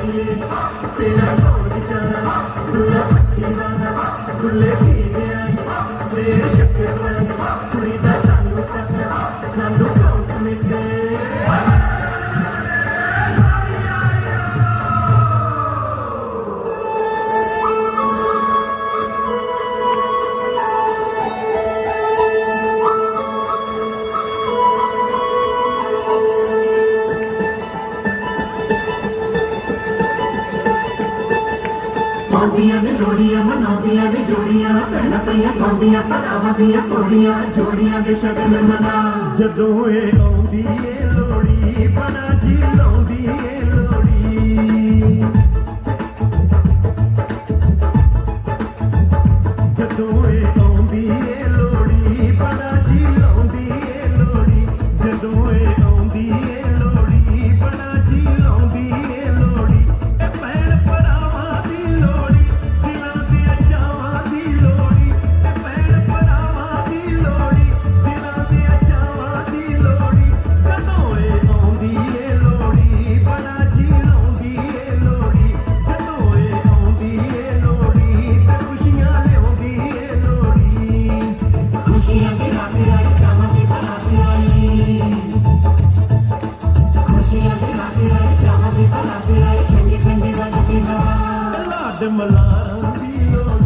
तेरा कौन जाना खुला पट्टी वाला खुले पी गया से शक्कर कुड़ी दा सानू तक सानू कौन समेट गए पाउंदियां ने लोड़ियां मनाउंदियां ने जोड़ियां भैणां पईयां गाउंदियां भरावां दियां घोड़ियां जोड़ियां दे शगन मना जदों ए आउंदी ए लोड़ी बड़ा जी लाउंदी ए लोड़ी जदों ए आउंदी ए लोड़ी बड़ा जी लाउंदी ए लोड़ी जदों ए आउंदी ए लोड़ी बड़ा जी लाउंदी ए लोड़ी ए भैण भरावां दी लोड़ी दिलां दे चावां दी लोड़ी ए भैण भरावां दी लोड़ी दिलां दे चावां दी लोड़ी जदों ए आउंदी ए लोड़ी बड़ा जी लाउंदी ए लोड़ी जदों ए आउंदी ए लोड़ी ते खुशियां लिआउंदी ए लोड़ी खुशियां दी रात आई चावां दी बरात आई खुशियां दी रात आई चावां दी बरात आई ठंडी ठंडी वगदी हवा लाड मलारां दी लोड़ी